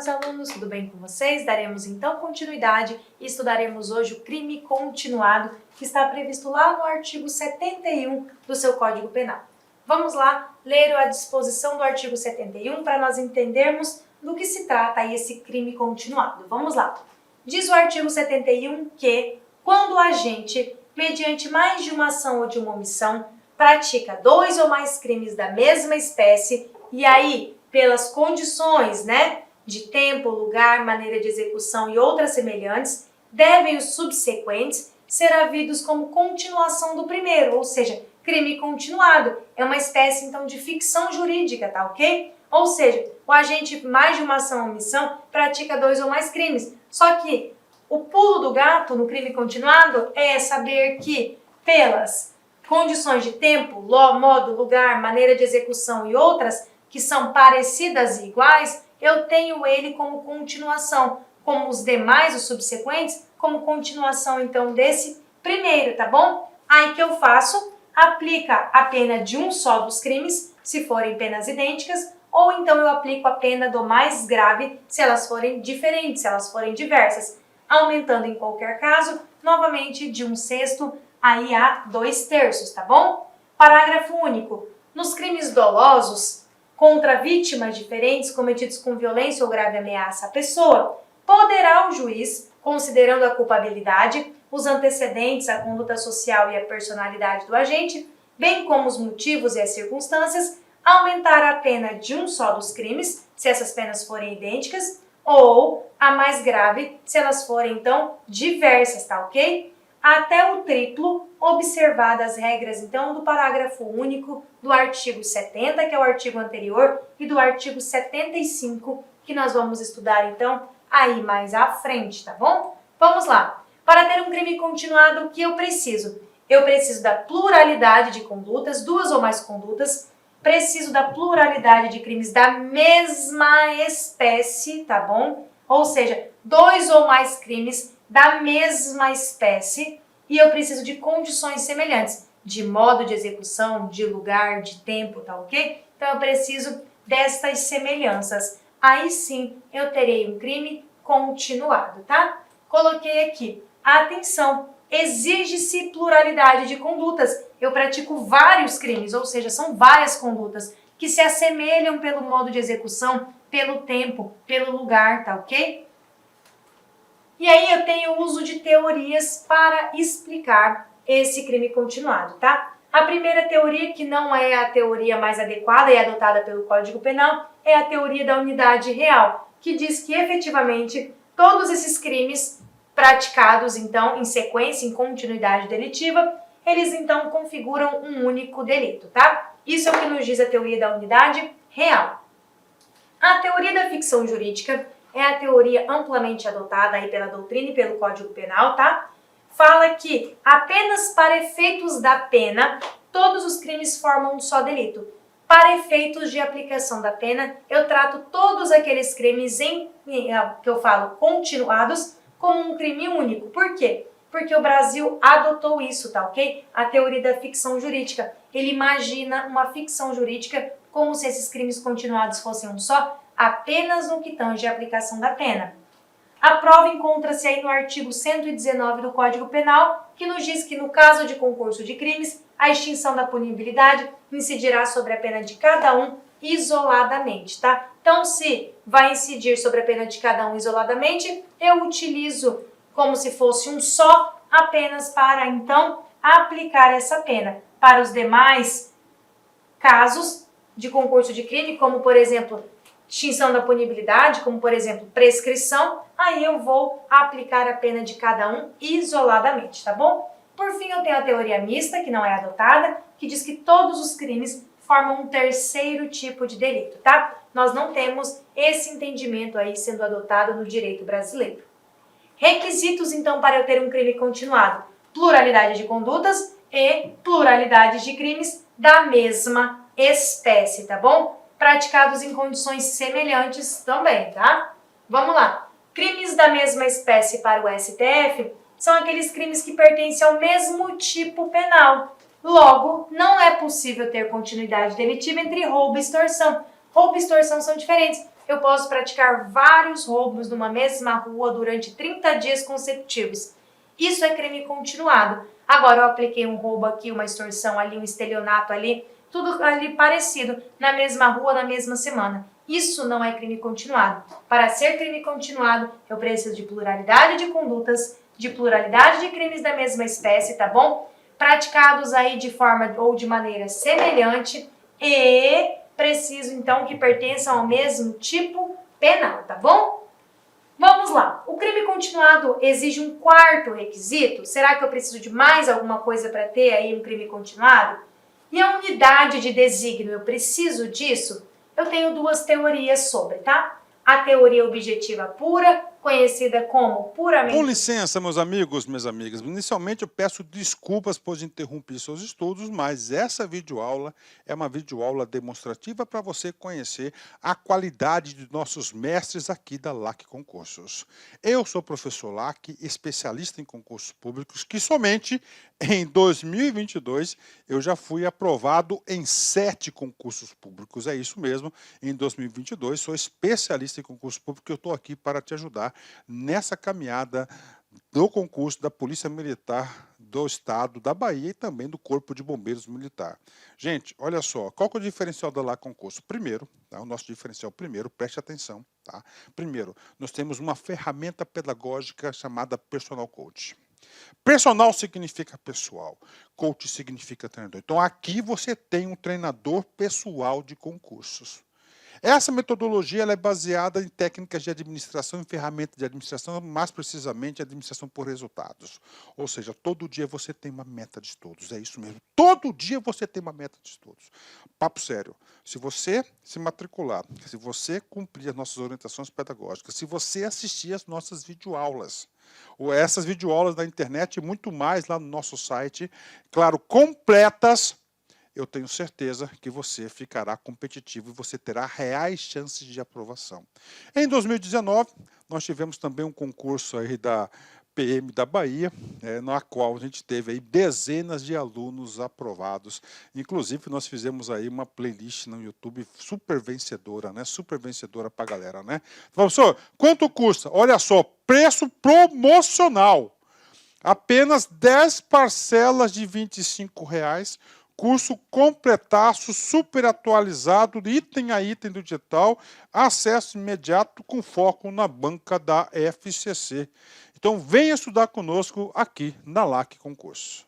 meus alunos, tudo bem com vocês? Daremos então continuidade e estudaremos hoje o crime continuado que está previsto lá no artigo 71 do seu Código Penal. Vamos lá ler a disposição do artigo 71 para nós entendermos do que se trata aí esse crime continuado. Vamos lá. Diz o artigo 71 que quando o agente, mediante mais de uma ação ou de uma omissão, pratica dois ou mais crimes da mesma espécie e aí pelas condições, de tempo, lugar, maneira de execução e outras semelhantes, devem os subsequentes ser havidos como continuação do primeiro, ou seja, crime continuado. É uma espécie, então, de ficção jurídica, tá ok? Ou seja, o agente, mais de uma ação ou omissão, pratica dois ou mais crimes. Só que o pulo do gato no crime continuado é saber que, pelas condições de tempo, modo, lugar, maneira de execução e outras, que são parecidas e iguais, eu tenho ele como continuação, como os demais, os subsequentes, como continuação, então, desse primeiro, tá bom? Aí que eu faço, aplica a pena de um só dos crimes, se forem penas idênticas, ou então eu aplico a pena do mais grave, se elas forem diferentes, se elas forem diversas, aumentando em qualquer caso, novamente, de 1/6 aí a 2/3, tá bom? Parágrafo único. Nos crimes dolosos, contra vítimas diferentes cometidos com violência ou grave ameaça à pessoa, poderá o juiz, considerando a culpabilidade, os antecedentes, a conduta social e a personalidade do agente, bem como os motivos e as circunstâncias, aumentar a pena de um só dos crimes, se essas penas forem idênticas, ou a mais grave, se elas forem, então, diversas, tá ok? Até o triplo, observadas as regras, então, do parágrafo único do artigo 70, que é o artigo anterior, e do artigo 75, que nós vamos estudar, então, aí mais à frente, tá bom? Vamos lá. Para ter um crime continuado, o que eu preciso? Eu preciso da pluralidade de condutas, duas ou mais condutas, preciso da pluralidade de crimes da mesma espécie, tá bom? Ou seja, dois ou mais crimes da mesma espécie e eu preciso de condições semelhantes, de modo de execução, de lugar, de tempo, tá ok? Então eu preciso destas semelhanças. Aí sim eu terei um crime continuado, tá? Coloquei aqui, atenção, exige-se pluralidade de condutas. Eu pratico vários crimes, ou seja, são várias condutas que se assemelham pelo modo de execução, pelo tempo, pelo lugar, tá ok? E aí eu tenho o uso de teorias para explicar esse crime continuado, tá? A primeira teoria, que não é a teoria mais adequada e adotada pelo Código Penal, é a teoria da unidade real, que diz que efetivamente todos esses crimes praticados, então, em sequência, em continuidade delitiva, eles então configuram um único delito, tá? Isso é o que nos diz a teoria da unidade real. A teoria da ficção jurídica é a teoria amplamente adotada aí pela doutrina e pelo Código Penal, tá? Fala que apenas para efeitos da pena, todos os crimes formam um só delito. Para efeitos de aplicação da pena, eu trato todos aqueles crimes que eu falo continuados como um crime único. Por quê? Porque o Brasil adotou isso, tá ok? A teoria da ficção jurídica. Ele imagina uma ficção jurídica como se esses crimes continuados fossem um só, apenas no que tange a aplicação da pena. A prova encontra-se aí no artigo 119 do Código Penal, que nos diz que no caso de concurso de crimes, a extinção da punibilidade incidirá sobre a pena de cada um isoladamente, tá? Então, se vai incidir sobre a pena de cada um isoladamente, eu utilizo como se fosse um só, apenas para, então, aplicar essa pena. Para os demais casos de concurso de crime, como, por exemplo, extinção da punibilidade, como, por exemplo, prescrição, aí eu vou aplicar a pena de cada um isoladamente, tá bom? Por fim, eu tenho a teoria mista, que não é adotada, que diz que todos os crimes formam um terceiro tipo de delito, tá? Nós não temos esse entendimento aí sendo adotado no direito brasileiro. Requisitos, então, para eu ter um crime continuado: pluralidade de condutas e pluralidade de crimes da mesma espécie, tá bom? Praticados em condições semelhantes também, tá? Vamos lá. Crimes da mesma espécie para o STF são aqueles crimes que pertencem ao mesmo tipo penal. Logo, não é possível ter continuidade delitiva entre roubo e extorsão. Roubo e extorsão são diferentes. eu posso praticar vários roubos numa mesma rua durante 30 dias consecutivos. Isso é crime continuado. Agora eu apliquei um roubo aqui, uma extorsão ali, um estelionato ali, tudo ali parecido, na mesma rua, na mesma semana. Isso não é crime continuado. Para ser crime continuado, eu preciso de pluralidade de condutas, de pluralidade de crimes da mesma espécie, tá bom? Praticados aí de forma ou de maneira semelhante e preciso então que pertençam ao mesmo tipo penal, tá bom? Vamos lá. O crime continuado exige um quarto requisito? Será que eu preciso de mais alguma coisa para ter aí um crime continuado? E a unidade de desígnio, eu preciso disso? Eu tenho duas teorias sobre, tá? A teoria objetiva pura, conhecida como puramente... Com licença, meus amigos, minhas amigas. Inicialmente eu peço desculpas por interromper seus estudos, mas essa videoaula é uma videoaula demonstrativa para você conhecer a qualidade de nossos mestres aqui da LAC Concursos. Eu sou o professor LAC, especialista em concursos públicos, que somente em 2022 eu já fui aprovado em 7 concursos públicos. É isso mesmo, em 2022 sou especialista em concurso público e eu estou aqui para te ajudar nessa caminhada do concurso da Polícia Militar do Estado da Bahia e também do Corpo de Bombeiros Militar. Gente, olha só, qual que é o diferencial da LAC Concurso? Primeiro, tá, o nosso diferencial primeiro, preste atenção, tá? Primeiro, nós temos uma ferramenta pedagógica chamada Personal Coach. Personal significa pessoal, coach significa treinador. Então aqui você tem um treinador pessoal de concursos. Essa metodologia ela é baseada em técnicas de administração e ferramentas de administração, mais precisamente administração por resultados. Ou seja, todo dia você tem uma meta de estudos, é isso mesmo. Todo dia você tem uma meta de estudos. Papo sério, se você se matricular, se você cumprir as nossas orientações pedagógicas, se você assistir às nossas videoaulas, ou essas videoaulas da internet e muito mais lá no nosso site, claro, completas, eu tenho certeza que você ficará competitivo e você terá reais chances de aprovação. Em 2019, nós tivemos também um concurso aí da PM da Bahia, na qual a gente teve aí dezenas de alunos aprovados. Inclusive, nós fizemos aí uma playlist no YouTube super vencedora, né? Super vencedora para a galera, né? Professor, quanto custa? Olha só, preço promocional. Apenas 10 parcelas de R$ 25, curso completaço, super atualizado, item a item do digital, acesso imediato com foco na banca da FCC. Então venha estudar conosco aqui na LAC Concurso.